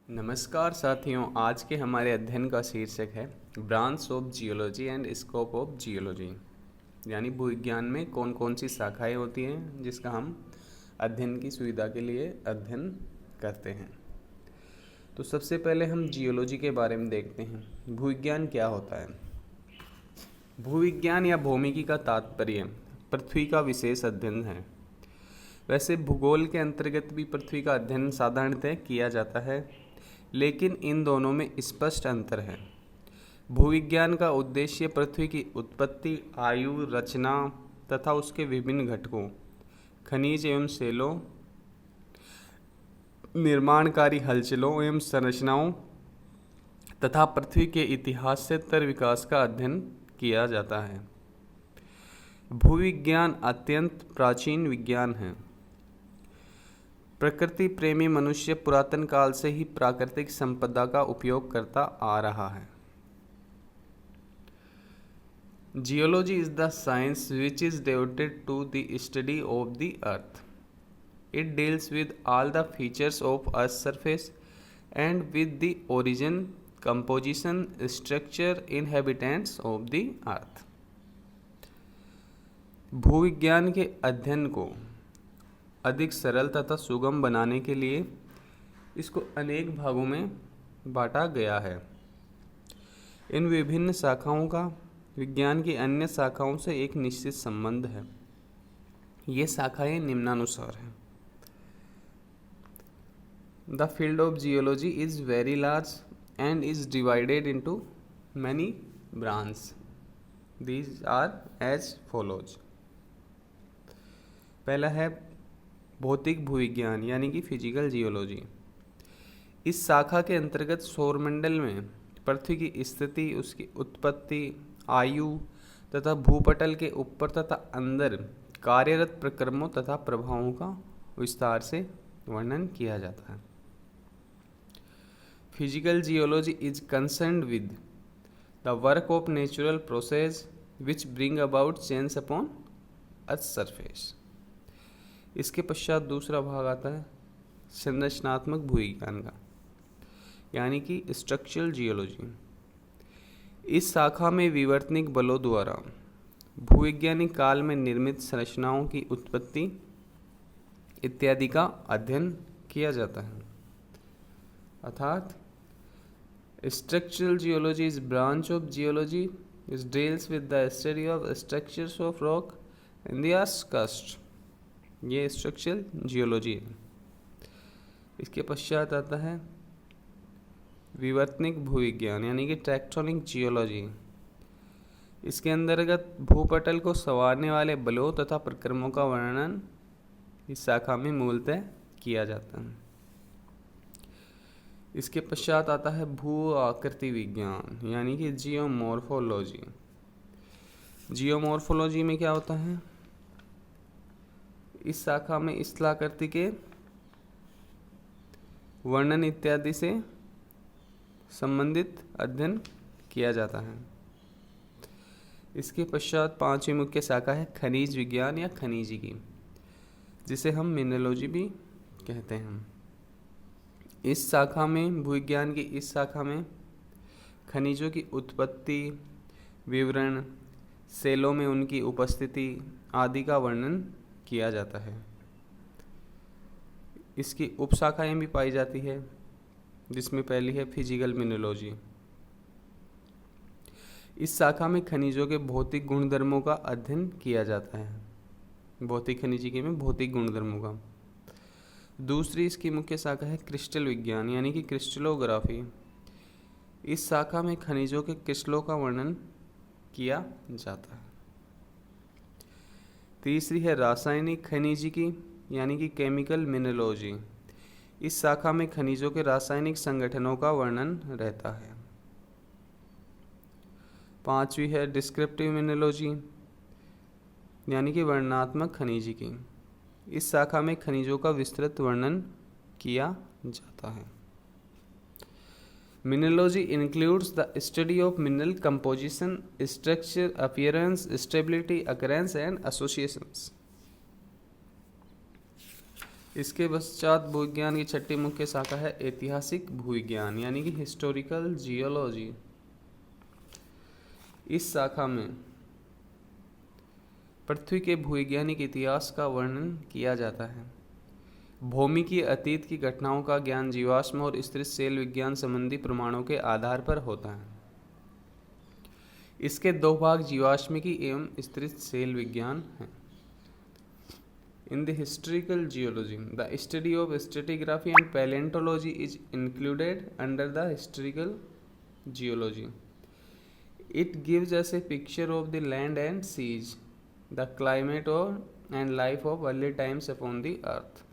नमस्कार साथियों, आज के हमारे अध्ययन का शीर्षक है branch of geology and scope of geology, यानी भूविज्ञान में कौन कौन सी शाखाएं होती हैं जिसका हम अध्ययन की सुविधा के लिए अध्ययन करते हैं। तो सबसे पहले हम जियोलॉजी के बारे में देखते हैं। भूविज्ञान क्या होता है? भूविज्ञान या भौमिकी का तात्पर्य पृथ्वी का विशेष अध्ययन है। वैसे भूगोल के अंतर्गत भी पृथ्वी का अध्ययन साधारणतः किया जाता है, लेकिन इन दोनों में स्पष्ट अंतर है। भूविज्ञान का उद्देश्य पृथ्वी की उत्पत्ति, आयु, रचना तथा उसके विभिन्न घटकों, खनिज एवं शैलों, निर्माणकारी हलचलों एवं संरचनाओं तथा पृथ्वी के इतिहास से तर विकास का अध्ययन किया जाता है। भूविज्ञान अत्यंत प्राचीन विज्ञान है। प्रकृति प्रेमी मनुष्य पुरातन काल से ही प्राकृतिक संपदा का उपयोग करता आ रहा है। Geology is the science which is devoted to the study of the earth. It deals with all the features of Earth's surface and with the origin, composition, structure, inhabitants of the earth. भूविज्ञान के अध्ययन को अधिक सरल तथा सुगम बनाने के लिए इसको अनेक भागों में बांटा गया है। इन विभिन्न शाखाओं का विज्ञान की अन्य शाखाओं से एक निश्चित संबंध है। ये शाखाएं निम्नानुसार हैं। The field of geology is very large and is divided into many branch. These are as follows. पहला है भौतिक भूविज्ञान यानी कि फिजिकल जियोलॉजी। इस शाखा के अंतर्गत सौरमंडल में पृथ्वी की स्थिति, उसकी उत्पत्ति, आयु तथा भूपटल के ऊपर तथा अंदर कार्यरत प्रक्रमों तथा प्रभावों का विस्तार से वर्णन किया जाता है। Physical geology is concerned with the work of natural process which bring about change upon earth surface. इसके पश्चात दूसरा भाग आता है संरचनात्मक भूविज्ञान का, यानी कि स्ट्रक्चरल जियोलॉजी। इस शाखा में विवर्तनिक बलों द्वारा भूवैज्ञानिक काल में निर्मित संरचनाओं की उत्पत्ति इत्यादि का अध्ययन किया जाता है। अर्थात structural geology is branch of geology is deals with the study of structures of rock in the earth crust. ये स्ट्रक्चरल जियोलॉजी है। इसके पश्चात आता है विवर्तनिक भूविज्ञान यानी कि टेक्टोनिक जियोलॉजी। इसके अंतर्गत भूपटल को संवारने वाले बलों तथा प्रक्रमों का वर्णन इस शाखा में मूलतः किया जाता है। इसके पश्चात आता है भू आकृति विज्ञान यानी कि जियोमॉर्फोलॉजी। जियोमॉर्फोलॉजी में क्या होता है? इस शाखा में स्थलाकृति के वर्णन इत्यादि से संबंधित अध्ययन किया जाता है। इसके पश्चात पांचवी मुख्य शाखा है खनिज विज्ञान या खनिजिकी, जिसे हम मिनरोलॉजी भी कहते हैं। इस शाखा में भूविज्ञान की इस शाखा में खनिजों की उत्पत्ति, विवरण, सेलों में उनकी उपस्थिति आदि का वर्णन किया जाता है। इसकी उपशाखाएं भी पाई जाती है, जिसमें पहली है फिजिकल मिनरोलॉजी। इस शाखा में खनिजों के भौतिक गुणधर्मों का अध्ययन किया जाता है। भौतिक खनिजिकी में भौतिक गुणधर्मों का। दूसरी इसकी मुख्य शाखा है क्रिस्टल विज्ञान यानी कि क्रिस्टलोग्राफी। इस शाखा में खनिजों के क्रिस्टलों का वर्णन किया जाता है। तीसरी है रासायनिक खनिजिकी यानी कि केमिकल मिनरोलॉजी। इस शाखा में खनिजों के रासायनिक संगठनों का वर्णन रहता है। पांचवी है डिस्क्रिप्टिव मिनरोलॉजी यानी कि वर्णनात्मक खनिजिकी। इस शाखा में खनिजों का विस्तृत वर्णन किया जाता है। Mineralogy includes the study of mineral composition, structure, appearance, stability, occurrence and associations. इसके पश्चात भूविज्ञान की छठी मुख्य शाखा है ऐतिहासिक भूविज्ञान यानी कि हिस्टोरिकल जियोलॉजी। इस शाखा में पृथ्वी के भूवैज्ञानिक इतिहास का वर्णन किया जाता है। भूमि की अतीत की घटनाओं का ज्ञान जीवाश्म और स्तरित सेल विज्ञान संबंधी प्रमाणों के आधार पर होता है। इसके दो भाग जीवाश्मिकी एवं स्तरित सेल विज्ञान हैं। In the historical geology, the study of stratigraphy and paleontology is included under the historical geology. It gives us a picture of the land and seas, the climate and life of early times upon the earth.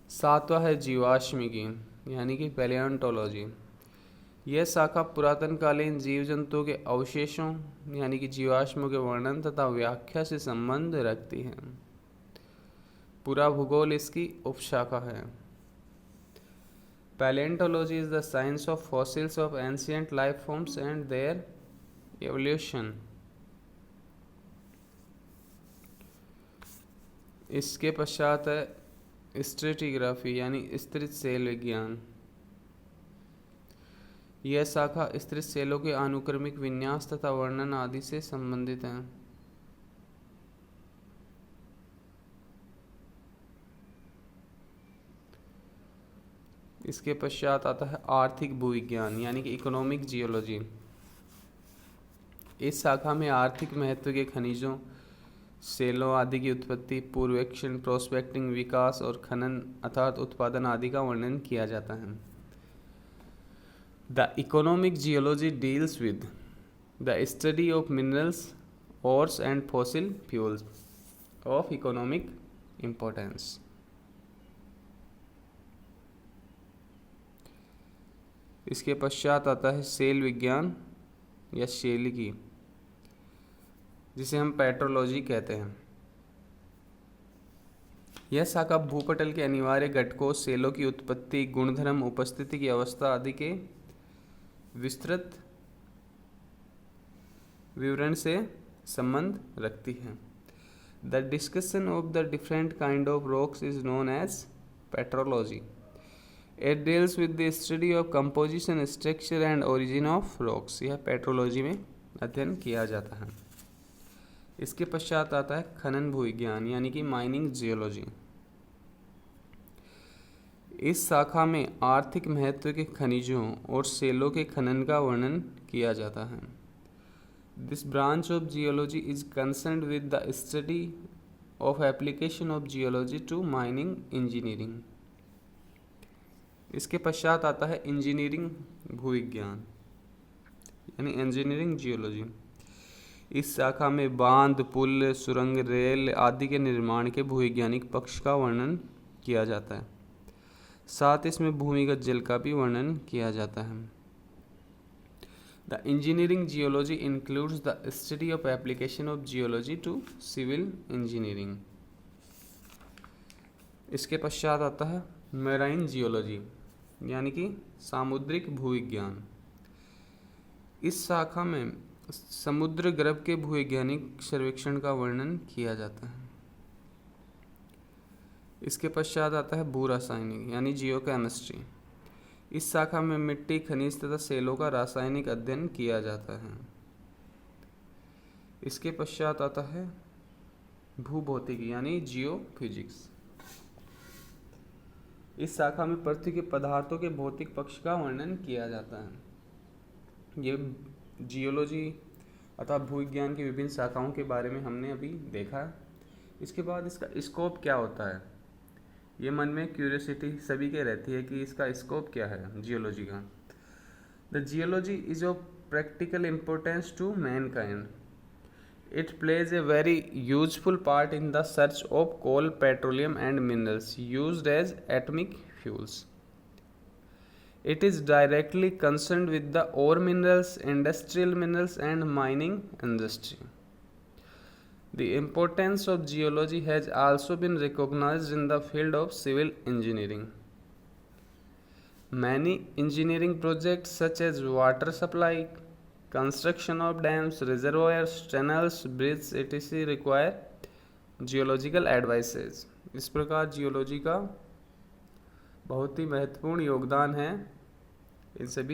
सातवां है जीवाश्मिकी यानी कि पैलियोंटोलॉजी। यह शाखा पुरातनकालीन जीव जंतुओं के अवशेषों यानी कि जीवाश्मों के वर्णन तथा व्याख्या से संबंध रखती है। पूरा भूगोल इसकी उपशाखा है। Palaeontology is the science of fossils of ancient life forms and their evolution. इसके पश्चात है स्ट्रेटिग्राफी यानी स्तरित सेल विज्ञान। यह शाखा स्तरित सेलों के अनुक्रमिक विन्यास तथा वर्णन आदि से संबंधित है। इसके पश्चात आता है आर्थिक भूविज्ञान यानी कि इकोनॉमिक जियोलॉजी। इस शाखा में आर्थिक महत्व के खनिजों, सेलों आदि की उत्पत्ति, पूर्वेक्षण, प्रोस्पेक्टिंग, विकास और खनन अर्थात उत्पादन आदि का वर्णन किया जाता है। The economic geology deals with the study of minerals, ores and fossil fuels of economic importance. इसके पश्चात आता है सेल विज्ञान या शैलिकी, जिसे हम पेट्रोलॉजी कहते हैं। यह शाखा भूपटल के अनिवार्य घटकों, सेलों की उत्पत्ति, गुणधर्म, उपस्थिति की अवस्था आदि के विस्तृत विवरण से संबंध रखती है। The discussion of the different kind of rocks is known as petrology. It deals with the study of composition, structure and origin of rocks. यह पेट्रोलॉजी में अध्ययन किया जाता है। इसके पश्चात आता है खनन भूविज्ञान यानी कि माइनिंग जियोलॉजी। इस शाखा में आर्थिक महत्व के खनिजों और सेलों के खनन का वर्णन किया जाता है। This branch of geology is concerned with the study of application of geology to mining engineering. इसके पश्चात आता है इंजीनियरिंग भूविज्ञान यानी इंजीनियरिंग जियोलॉजी। इस शाखा में बांध, पुल, सुरंग, रेल आदि के निर्माण के भूवैज्ञानिक पक्ष का वर्णन किया जाता है। साथ इसमें भूमिगत जल का भी वर्णन किया जाता है। The engineering geology includes the study of application of geology to civil engineering. इसके पश्चात आता है मैराइन जियोलॉजी यानी कि सामुद्रिक भूविज्ञान। इस शाखा में समुद्र गर्भ के भूवैज्ञानिक सर्वेक्षण का वर्णन किया जाता है। इसके पश्चात आता है भू रासायनिक यानी जियोकेमिस्ट्री। इस शाखा में मिट्टी, खनिज तथा सेलों का रासायनिक अध्ययन किया जाता है। इसके पश्चात आता है भूभौतिकी यानी जियोफिजिक्स। इस शाखा में पृथ्वी के पदार्थों के भौतिक पक्ष का वर्णन किया जाता है। ये जियोलॉजी अर्थात भूविज्ञान की विभिन्न शाखाओं के बारे में हमने अभी देखा है। इसके बाद इसका स्कोप क्या होता है, ये मन में क्यूरियोसिटी सभी के रहती है कि इसका स्कोप क्या है जियोलॉजी का। The geology is of practical importance to mankind. It plays a very useful part in the search of coal, petroleum and minerals used as atomic fuels. It is directly concerned with the ore minerals, industrial minerals and mining industry. The importance of geology has also been recognized in the field of civil engineering. Many engineering projects such as water supply, construction of dams, reservoirs, tunnels, bridges, etc. require geological advices, इस प्रकार geology का बहुत ही महत्वपूर्ण योगदान है इन सभी